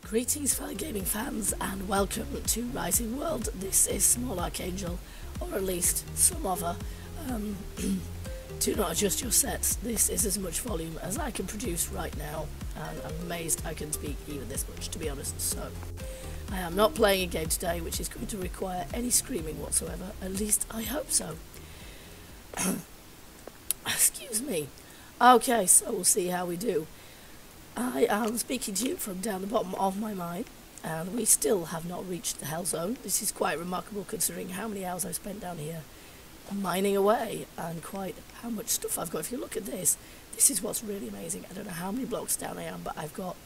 Greetings fellow gaming fans and welcome to Rising World. This is Small Archangel, or at least some other. Do not adjust your sets. This is as much volume as I can produce right now, and I'm amazed I can speak even this much, to be honest. So I am not playing a game today which is going to require any screaming whatsoever, at least I hope so. Excuse me. Okay, so we'll see how we do. I am speaking to you from down the bottom of my mine, and we still have not reached the Hell Zone. This is quite remarkable considering how many hours I've spent down here mining away, and quite how much stuff I've got. If you look at this, this is what's really amazing. I don't know how many blocks down I am, but I've got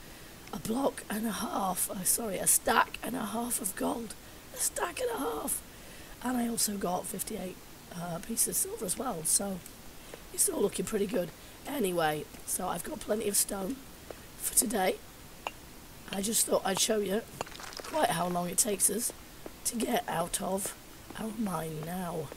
a block and a half, a stack and a half of gold. A stack and a half! And I also got 58 pieces of silver as well, so it's all looking pretty good. Anyway, so I've got plenty of stone for today. I just thought I'd show you quite how long it takes us to get out of our mine now.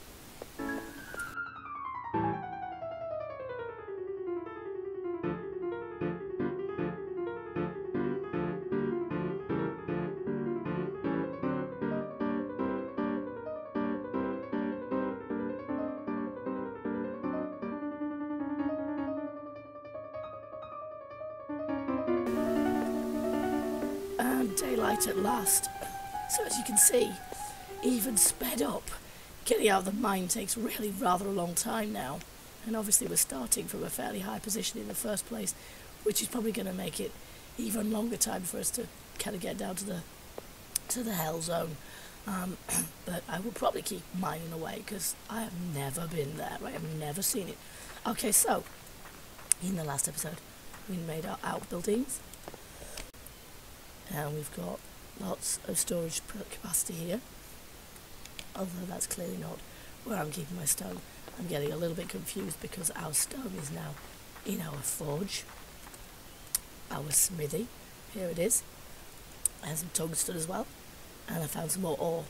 Daylight at last. So as you can see, even sped up, getting out of the mine takes really rather a long time now, and obviously we're starting from a fairly high position in the first place, which is probably going to make it even longer time for us to kind of get down to the Hell Zone. But I will probably keep mining away because I have never been there. I have never seen it. Okay, so in the last episode we made our outbuildings. And we've got lots of storage capacity here, although that's clearly not where I'm keeping my stone. I'm getting a little bit confused because our stone is now in our forge, our smithy. Here it is. I have some tungsten as well, and I found some more ore,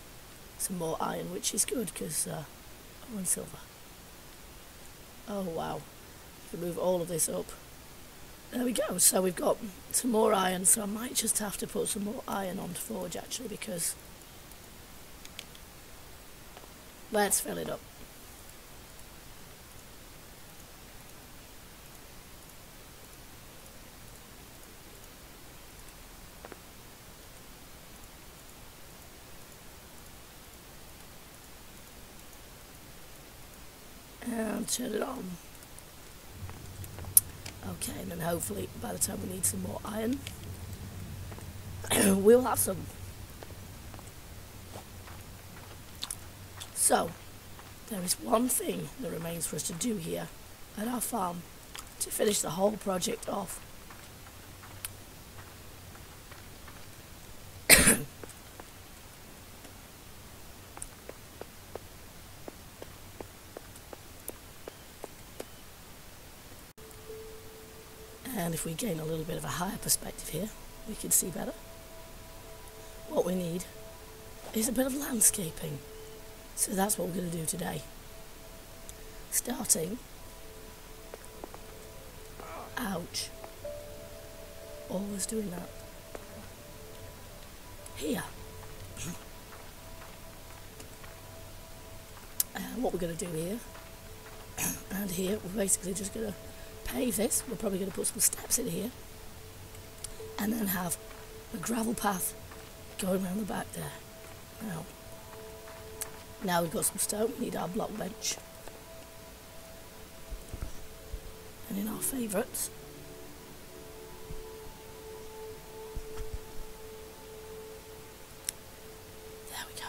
some more iron, which is good because oh, and silver. Oh wow, you can move all of this up. There we go, so we've got some more iron, so I might just have to put some more iron on to forge actually, because let's fill it up. And turn it on. Okay, and then hopefully by the time we need some more iron, we'll have some. So, there is one thing that remains for us to do here at our farm to finish the whole project off. And if we gain a little bit of a higher perspective here, we can see better. What we need is a bit of landscaping. So that's what we're going to do today. Starting, ouch, always doing that, here. And what we're going to do here, and here, we're basically just going to pave this. We're probably going to put some steps in here and then have a gravel path going around the back there. Now we've got some stone, we need our block bench, and in our favourites, there we go,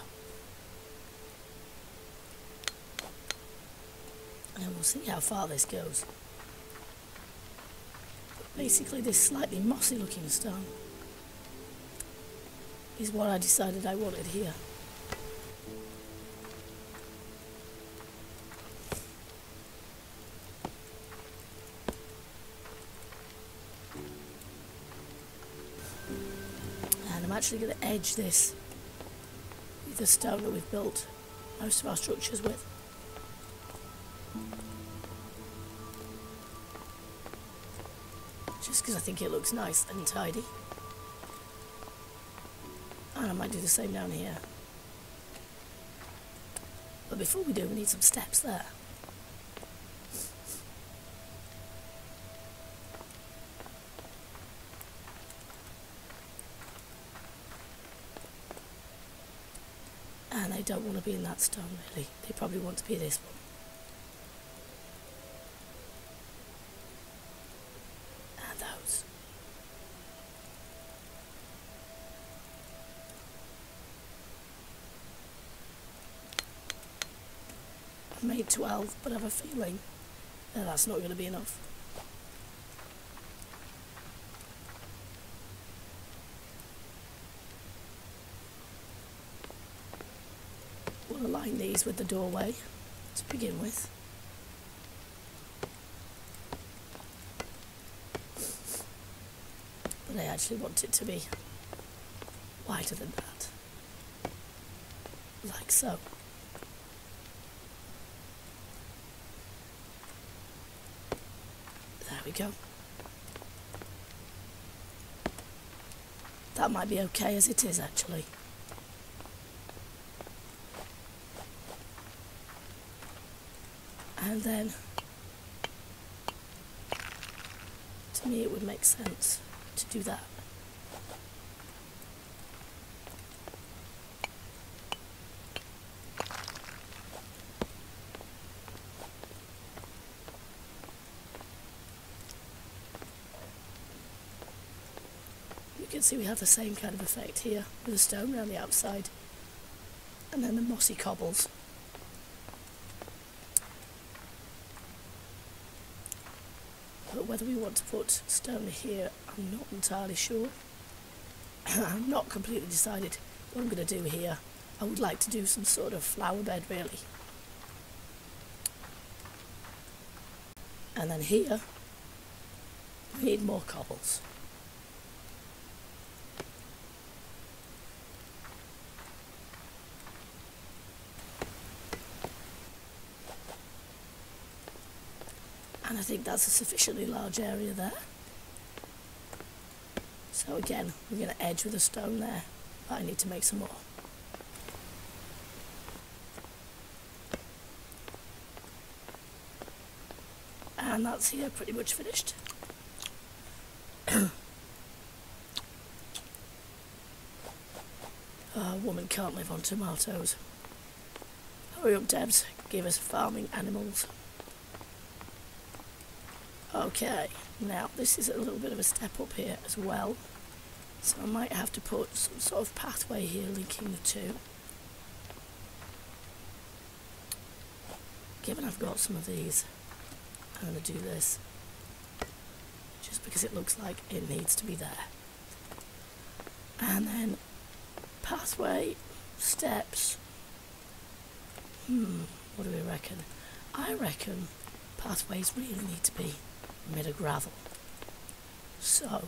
and we'll see how far this goes. Basically this slightly mossy looking stone is what I decided I wanted here. And I'm actually going to edge this with the stone that we've built most of our structures with. Just because I think it looks nice and tidy. And I might do the same down here. But before we do, we need some steps there. And they don't want to be in that stone, really. They probably want to be this one. And those. I've made 12, but I have a feeling that that's not going to be enough. We'll align these with the doorway to begin with. But I actually want it to be wider than that. Like so. There we go. That might be okay as it is, actually. And then, to me it would make sense to do that. You can see we have the same kind of effect here with the stone around the outside and then the mossy cobbles. But whether we want to put stone here, I'm not entirely sure. I'm not completely decided what I'm going to do here. I would like to do some sort of flower bed, really. And then here, we need more cobbles. And I think that's a sufficiently large area there. So again, we're going to edge with a stone there, but I need to make some more. And that's here pretty much finished. A woman can't live on tomatoes. Hurry up, Debs, give us farming animals. Okay, now this is a little bit of a step up here as well, so I might have to put some sort of pathway here linking the two. Given I've got some of these, I'm going to do this just because it looks like it needs to be there. And then pathway, steps, what do we reckon? I reckon pathways really need to be made of gravel. So,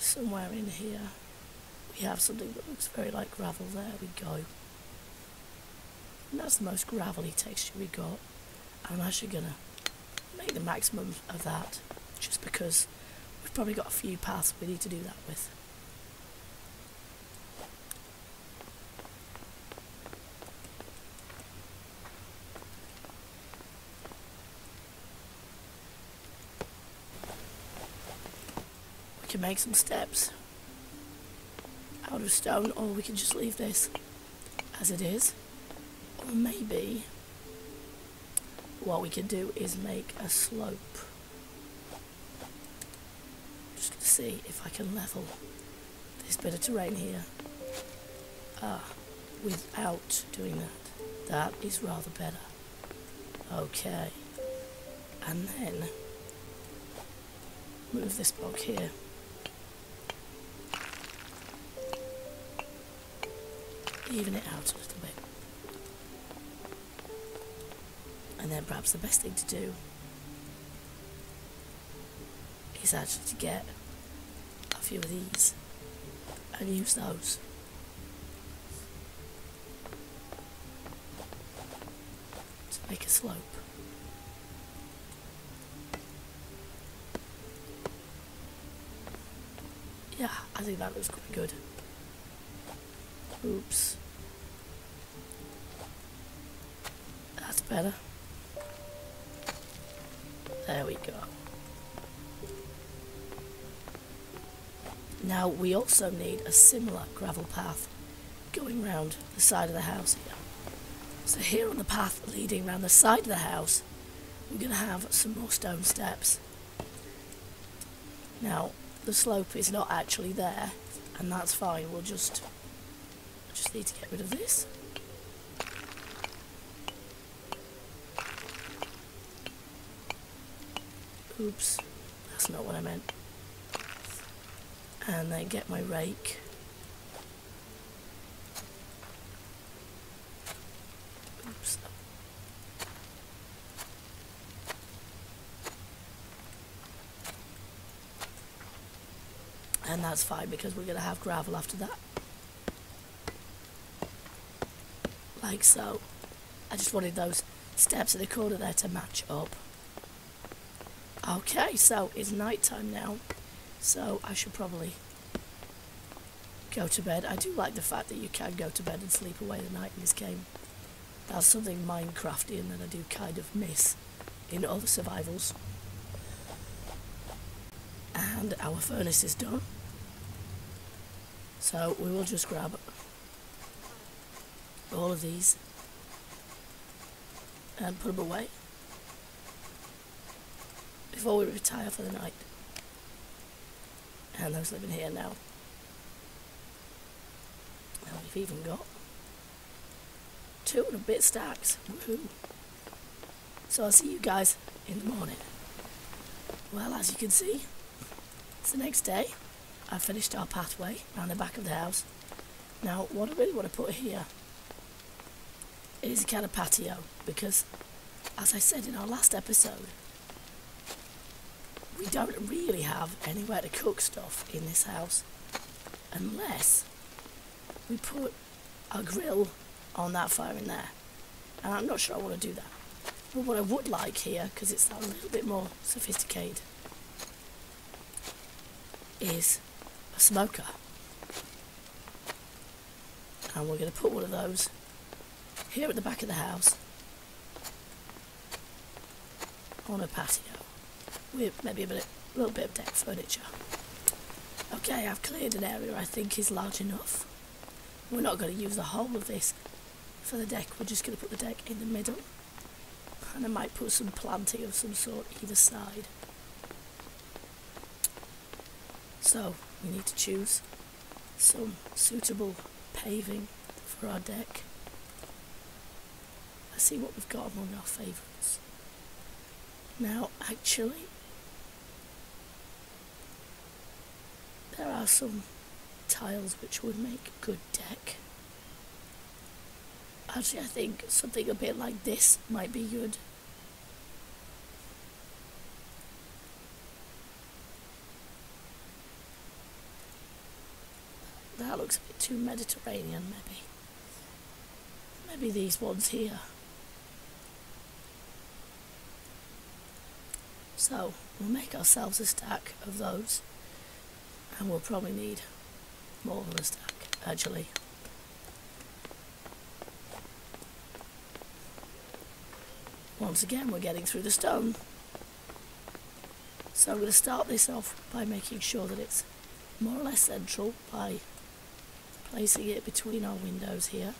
somewhere in here we have something that looks very like gravel. There we go. And that's the most gravelly texture we got. I'm actually going to make the maximum of that, just because we've probably got a few paths we need to do that with. We can make some steps out of stone, or we can just leave this as it is. Or maybe what we can do is make a slope. Just to see if I can level this bit of terrain here without doing that. That is rather better. Okay. And then move this block here. Even it out a little bit. And then perhaps the best thing to do is actually to get a few of these and use those. To make a slope. Yeah, I think that looks quite good. Oops. That's better. There we go. Now we also need a similar gravel path going round the side of the house here. So here on the path leading round the side of the house, we're going to have some more stone steps. Now the slope is not actually there, and that's fine. We'll just need to get rid of this. Oops, that's not what I meant. And then get my rake. Oops. And that's fine because we're going to have gravel after that. Like so. I just wanted those steps in the corner there to match up. Okay, so it's night time now, so I should probably go to bed. I do like the fact that you can go to bed and sleep away the night in this game. That's something Minecraftian that I do kind of miss in other survivals. And our furnace is done, so we will just grab all of these and put them away before we retire for the night. And those living here now. And we've even got 2 and a bit stacks. Woohoo! So I'll see you guys in the morning. Well, as you can see, it's the next day. I've finished our pathway around the back of the house. Now, what I really want to put here is a kind of patio, because, as I said in our last episode, we don't really have anywhere to cook stuff in this house unless we put a grill on that fire in there. And I'm not sure I want to do that. But what I would like here, because it's a little bit more sophisticated, is a smoker. And we're going to put one of those here at the back of the house on a patio with maybe a little bit of deck furniture. Okay, I've cleared an area I think is large enough. We're not going to use the whole of this for the deck. We're just going to put the deck in the middle, and I might put some planting of some sort either side. So we need to choose some suitable paving for our deck. Let's see what we've got among our favourites. Now, actually, there are some tiles which would make a good deck. Actually, I think something a bit like this might be good. That looks a bit too Mediterranean, maybe. Maybe these ones here. So, we'll make ourselves a stack of those, and we'll probably need more than a stack, actually. Once again, we're getting through the stone. So I'm going to start this off by making sure that it's more or less central by placing it between our windows here,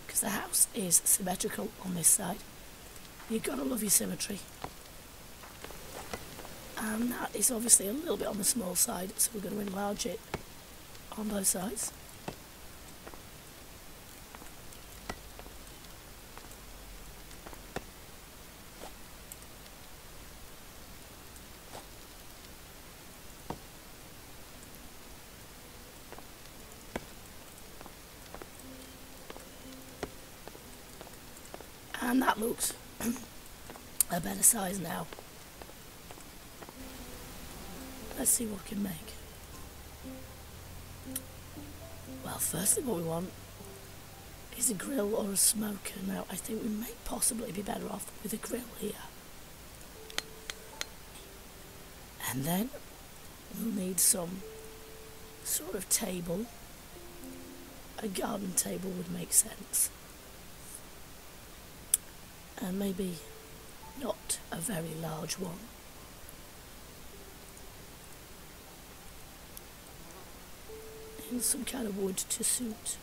because the house is symmetrical on this side. You've got to love your symmetry. And that is obviously a little bit on the small side, so we're going to enlarge it on both sides. And that looks a better size now. Let's see what we can make. Well, firstly what we want is a grill or a smoker. Now, I think we may possibly be better off with a grill here. And then we'll need some sort of table a garden table would make sense. And maybe not a very large one. In some kind of wood to suit.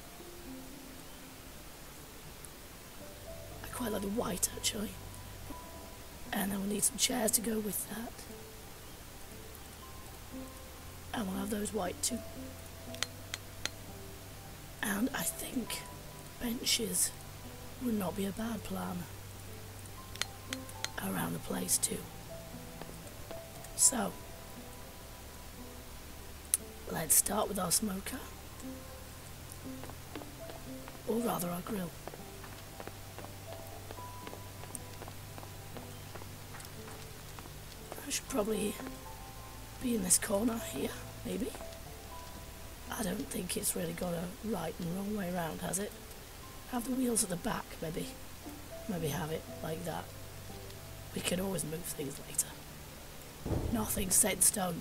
I quite like the white actually. And then we'll need some chairs to go with that. And we'll have those white too. And I think benches would not be a bad plan around the place too. So, let's start with our smoker. Or rather our grill. I should probably be in this corner here, maybe. I don't think it's really got a right and wrong way around, has it? Have the wheels at the back, maybe. Maybe have it like that. We can always move things later. Nothing's set in stone.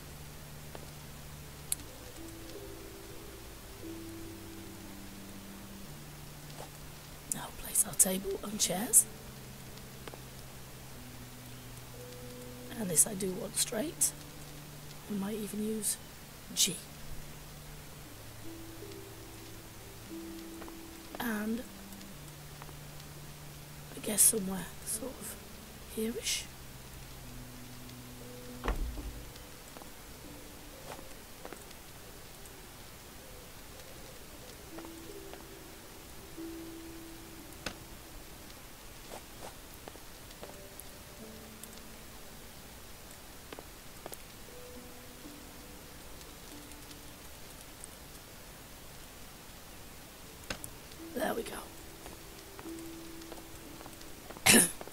Now place our table and chairs. And this I do want straight. We might even use G. And I guess somewhere sort of here-ish. There we go.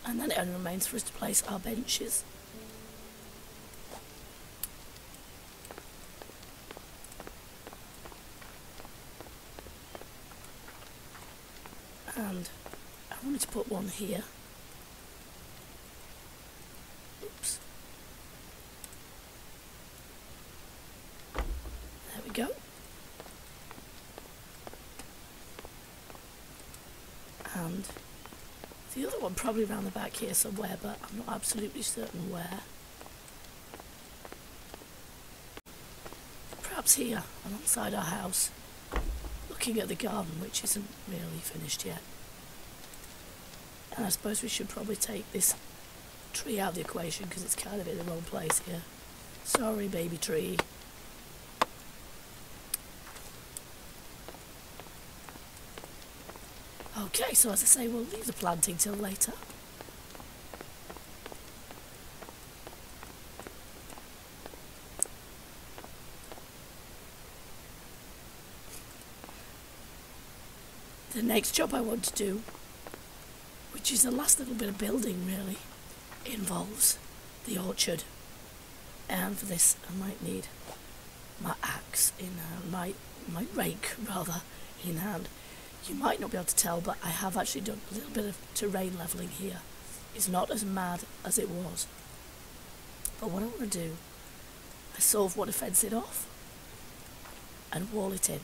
And then it only remains for us to place our benches. And I wanted to put one here. Oops. There we go. And the other one probably around the back here somewhere, but I'm not absolutely certain where. Perhaps here, alongside our house, looking at the garden, which isn't really finished yet. And I suppose we should probably take this tree out of the equation because it's kind of in the wrong place here. Sorry, baby tree. Okay, so as I say, we'll leave the planting till later. The next job I want to do, which is the last little bit of building really, involves the orchard. And for this I might need my axe in hand, my rake rather, in hand. You might not be able to tell, but I have actually done a little bit of terrain levelling here. It's not as mad as it was. But what I want to do, I sort of want to fence it off and wall it in.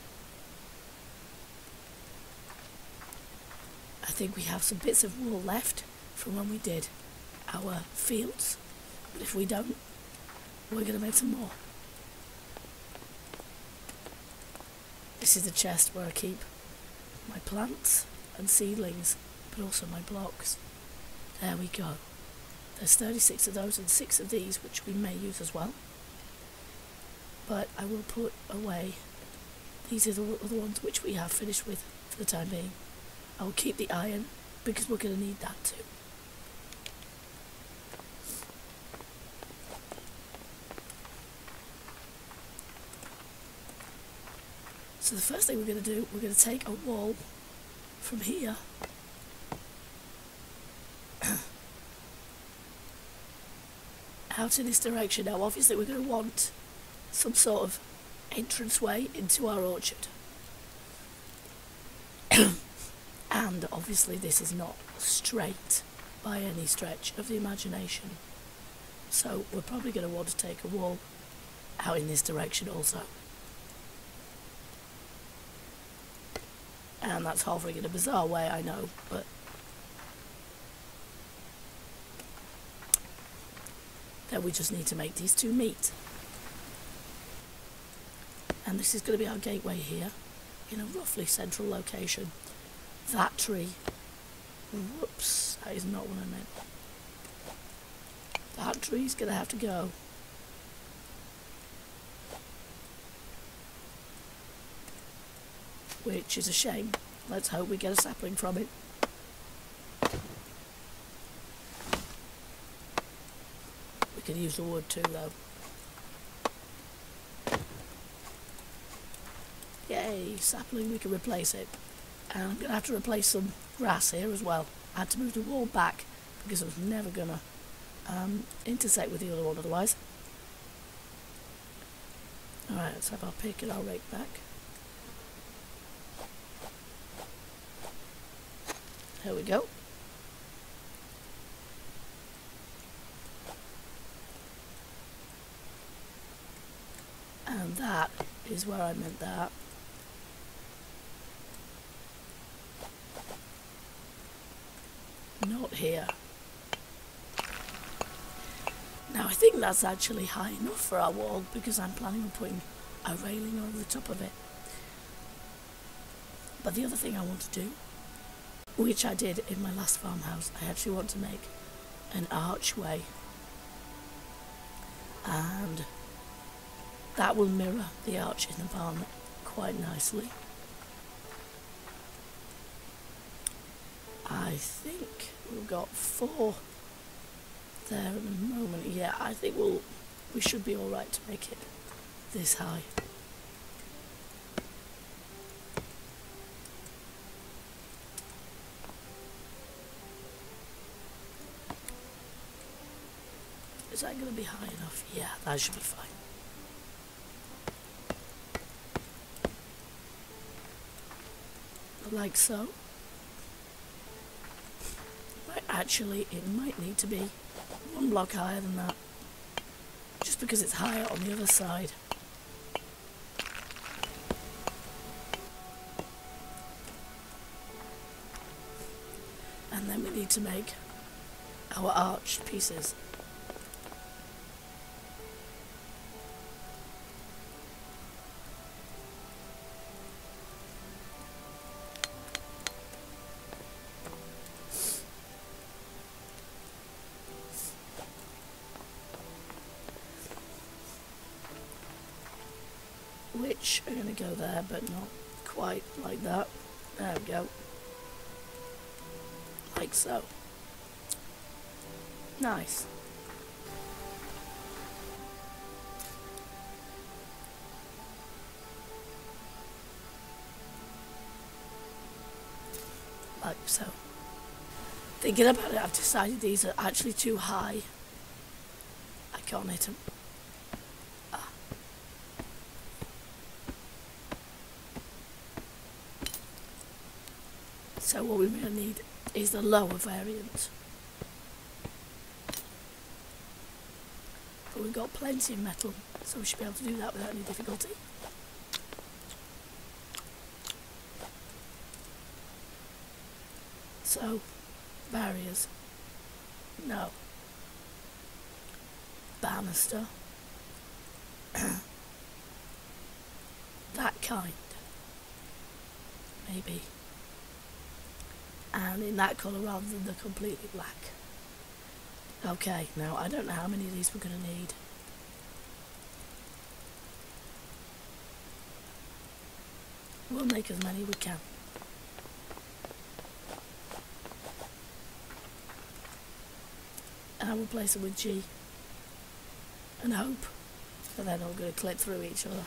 I think we have some bits of wall left from when we did our fields. But if we don't, we're going to make some more. This is the chest where I keep my plants and seedlings, but also my blocks. There we go. There's 36 of those and 6 of these, which we may use as well. But I will put away. These are the other ones which we have finished with for the time being. I will keep the iron because we're going to need that too. So the first thing we're going to do, we're going to take a wall from here out in this direction. Now obviously we're going to want some sort of entranceway into our orchard. And obviously this is not straight by any stretch of the imagination. So we're probably going to want to take a wall out in this direction also. And that's hovering in a bizarre way, I know, but then we just need to make these two meet. And this is going to be our gateway here, in a roughly central location. That tree, whoops, that is not what I meant. That tree's going to have to go. Which is a shame. Let's hope we get a sapling from it. We can use the wood too, though. Yay, sapling, we can replace it. And I'm going to have to replace some grass here as well. I had to move the wall back because it was never going to intersect with the other one otherwise. Alright, let's have our pick and our rake back. There we go. And that is where I meant that. Not here. Now I think that's actually high enough for our wall because I'm planning on putting a railing over the top of it. But the other thing I want to do, which I did in my last farmhouse, I actually want to make an archway, and that will mirror the arch in the barn quite nicely. I think we've got 4 there at the moment. Yeah, I think we should be alright to make it this high. Is that going to be high enough? Yeah, that should be fine. Like so. Actually, it might need to be 1 block higher than that, just because it's higher on the other side. And then we need to make our arched pieces. Which are going to go there, but not quite like that. There we go. Like so. Nice. Like so. Thinking about it, I've decided these are actually too high. I can't hit them. So what we really need is the lower variant. But we've got plenty of metal, so we should be able to do that without any difficulty. So, barriers. No. Banister. That kind. Maybe. And in that colour rather than the completely black. Okay, now I don't know how many of these we're going to need. We'll make as many as we can. And I will place them with G and hope that they're not going to clip through each other.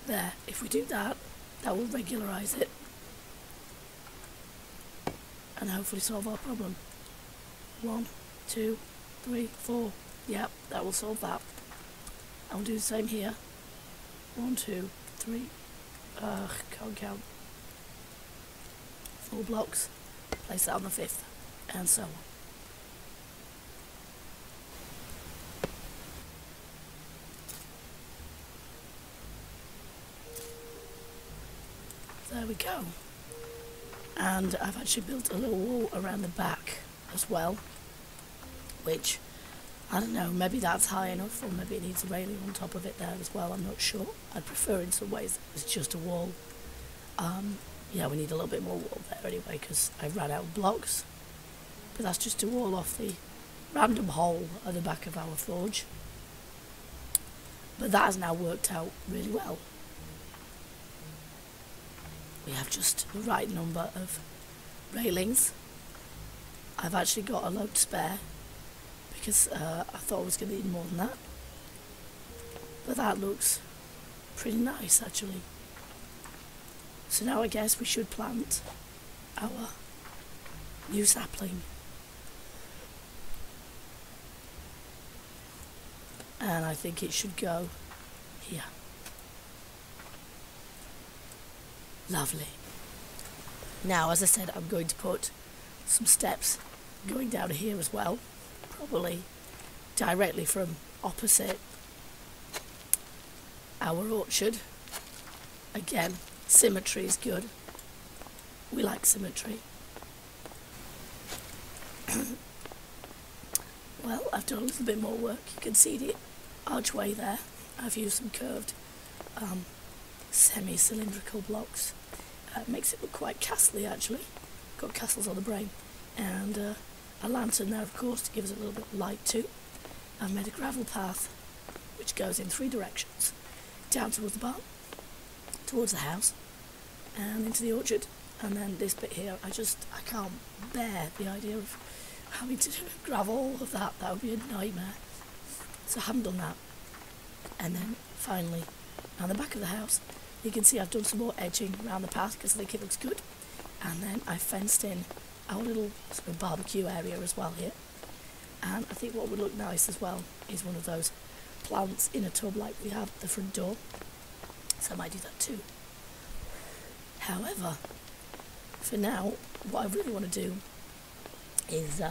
There, if we do that, that will regularise it and hopefully solve our problem. 1, 2, 3, 4. Yep, that will solve that. I'll do the same here. 1, 2, 3. Can't count. 4 blocks. Place that on the 5th, and so on. there we go. And I've actually built a little wall around the back as well, which, I don't know, maybe that's high enough, or maybe it needs a railing on top of it there as well, I'm not sure. I'd prefer in some ways it was just a wall. Yeah, we need a little bit more wall there anyway, because I ran out of blocks. But that's just to wall off the random hole at the back of our forge. But that has now worked out really well. We have just the right number of railings. I've actually got a load spare, because I thought I was going to need more than that. But that looks pretty nice actually. So now I guess we should plant our new sapling. And I think it should go here. Lovely. Now, as I said, I'm going to put some steps going down here as well. Probably directly from opposite our orchard. Again, symmetry is good. We like symmetry. Well, I've done a little bit more work. You can see the archway there. I've used some curved semi-cylindrical blocks. Makes it look quite castly actually. Got castles on the brain. And a lantern there, of course, to give us a little bit of light too. I've made a gravel path which goes in 3 directions. Down towards the barn, towards the house, and into the orchard. And then this bit here, I can't bear the idea of having to gravel all of that. That would be a nightmare. So I haven't done that. And then finally, on the back of the house, you can see I've done some more edging around the path because I think it looks good. And then I fenced in our little sort of barbecue area as well here. And I think what would look nice as well is one of those plants in a tub like we have at the front door. So I might do that too. However, for now, what I really want to do is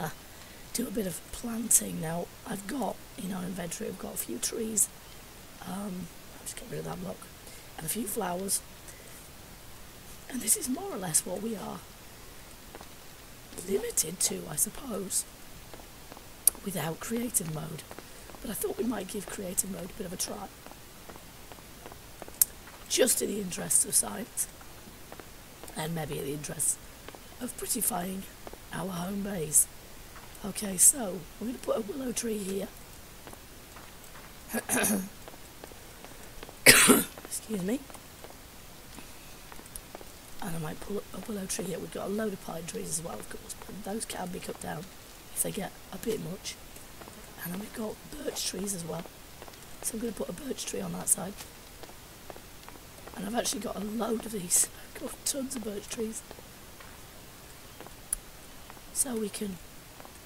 do a bit of planting. Now, I've got in our inventory, I've got a few trees. I'll just get rid of that block. And a few flowers. And this is more or less what we are limited to, I suppose, without creative mode. But I thought we might give creative mode a bit of a try. Just in the interests of science. And maybe in the interests of prettifying our home base. Okay, so we're going to put a willow tree here. Excuse me. And I might pull up a willow tree here. We've got a load of pine trees as well, of course, but those can be cut down if they get a bit much. And then we've got birch trees as well. So I'm going to put a birch tree on that side. And I've actually got a load of these. I've got tons of birch trees. So we can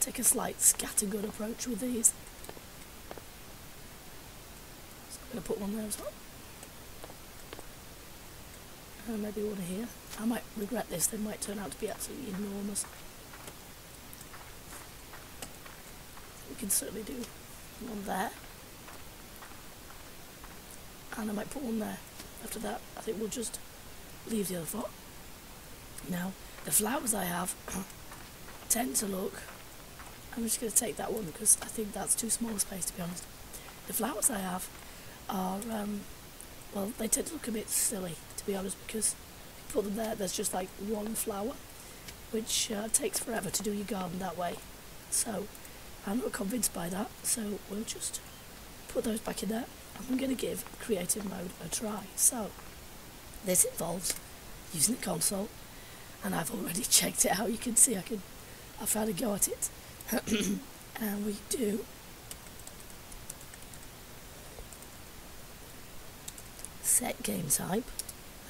take a slight scattergun approach with these. So I'm going to put one there as well. And maybe one here. I might regret this, they might turn out to be absolutely enormous. We can certainly do one there. And I might put one there. After that, I think we'll just leave the other foot. Now, the flowers I have tend to look... I'm just going to take that one because I think that's too small a space, to be honest. The flowers I have are, well, they tend to look a bit silly, to be honest, because if you put them there, there's just like one flower, which takes forever to do your garden that way. So, I'm not convinced by that, so we'll just put those back in there. I'm going to give creative mode a try. So, this involves using the console, and I've already checked it out. You can see I've had a go at it. And we do set game type,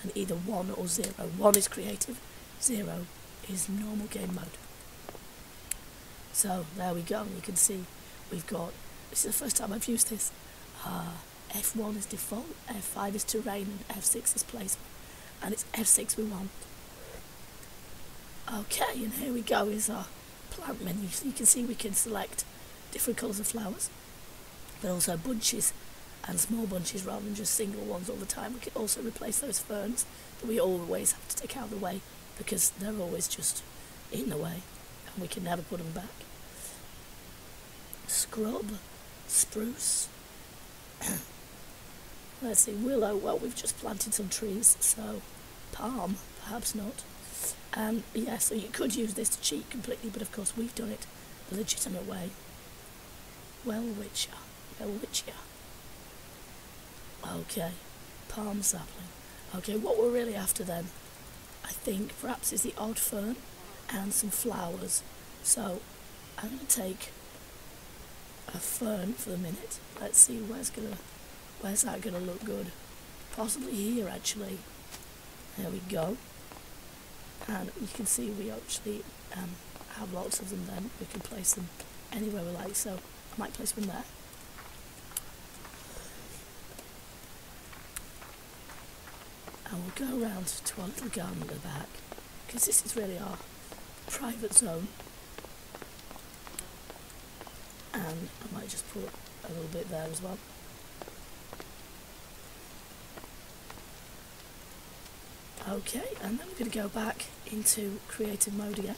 and either 1 or 0. 1 is creative, 0 is normal game mode. So there we go. You can see we've got, this is the first time I've used this. F1 is default, F5 is terrain, and F6 is placement. And it's F6 we want. Okay, and here we go is our plant menu. So you can see we can select different colours of flowers, but also bunches and small bunches rather than just single ones all the time. We could also replace those ferns that we always have to take out of the way because they're always just in the way and we can never put them back. Scrub, spruce, let's see, willow. Well, we've just planted some trees, so palm, perhaps not. And yeah, so you could use this to cheat completely, but of course we've done it the legitimate way. Welwitschia. Okay, palm sapling. Okay, what we're really after then, I think, perhaps is the odd fern and some flowers. So I'm going to take a fern for the minute. Let's see where's that gonna look good. Possibly here, actually. There we go. And you can see we actually have lots of them. Then we can place them anywhere we like. So I might place one there. And we'll go around to our little garden at the back, because this is really our private zone. And I might just put a little bit there as well. Okay, and then we're going to go back into creative mode again.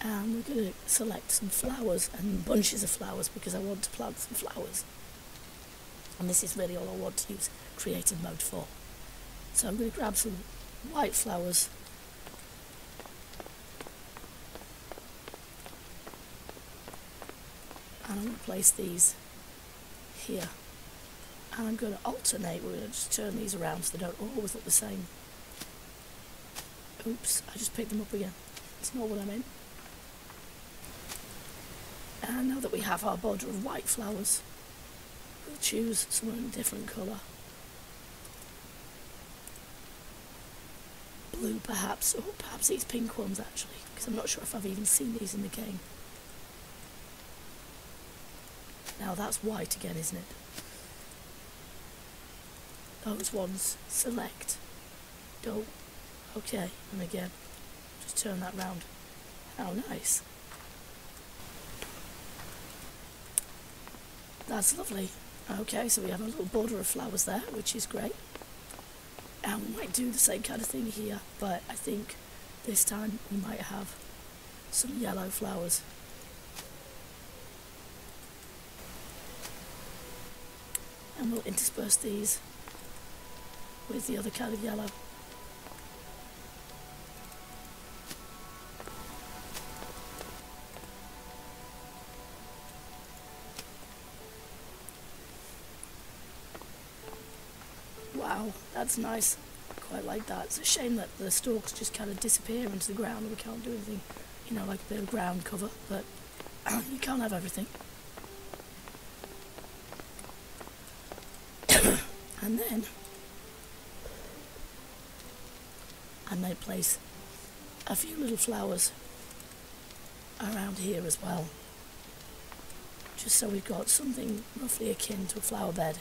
And we're going to select some flowers and bunches of flowers because I want to plant some flowers. And this is really all I want to use creative mode for. So I'm going to grab some white flowers. And I'm going to place these here. And I'm going to alternate. We're going to just turn these around so they don't always look the same. Oops, I just picked them up again. It's not what I meant. And now that we have our border of white flowers, we'll choose someone in a different colour. Blue perhaps, or perhaps these pink ones actually, because I'm not sure if I've even seen these in the game. Now that's white again, isn't it? Those ones, select. Don't. Okay, and again, just turn that round. How nice. That's lovely. Okay, so we have a little border of flowers there, which is great. And we might do the same kind of thing here, but I think this time we might have some yellow flowers. And we'll intersperse these with the other kind of yellow. Wow, that's nice. I quite like that. It's a shame that the stalks just kind of disappear into the ground and we can't do anything, you know, like a bit of ground cover, but you can't have everything. And then I may place a few little flowers around here as well, just so we've got something roughly akin to a flower bed.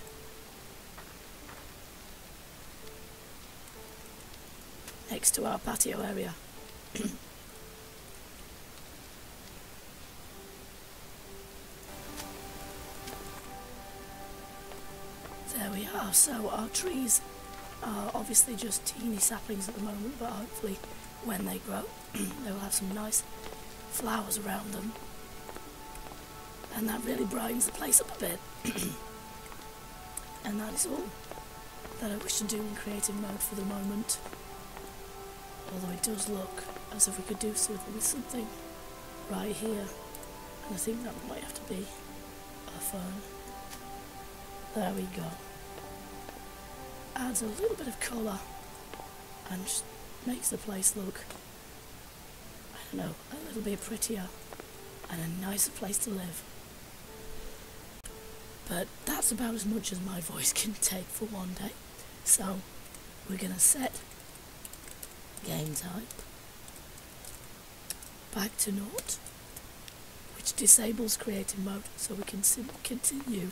Next to our patio area. There we are. So our trees are obviously just teeny saplings at the moment, but hopefully when they grow they will have some nice flowers around them, and that really brightens the place up a bit. And that is all that I wish to do in creative mode for the moment. Although it does look as if we could do something right here, and I think that might have to be a fern. There we go. Adds a little bit of colour and just makes the place look, I don't know, a little bit prettier and a nicer place to live. But that's about as much as my voice can take for one day. So we're going to set game type back to 0, which disables creative mode, so we can continue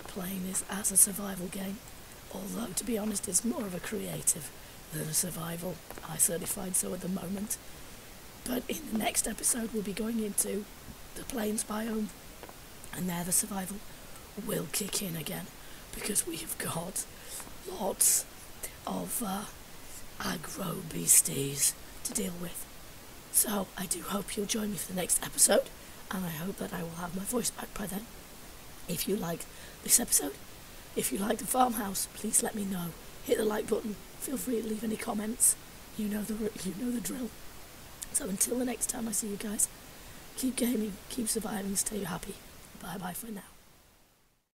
playing this as a survival game, although to be honest it's more of a creative than a survival. I certainly find so at the moment. But in the next episode, we'll be going into the plains biome, and there the survival will kick in again, because we have got lots of aggro beasties to deal with. So I do hope you'll join me for the next episode, and I hope that I will have my voice back by then. If you like this episode, if you like the farmhouse, please let me know. Hit the like button. Feel free to leave any comments. You know the drill. So until the next time I see you guys, keep gaming, keep surviving, stay happy. Bye bye for now.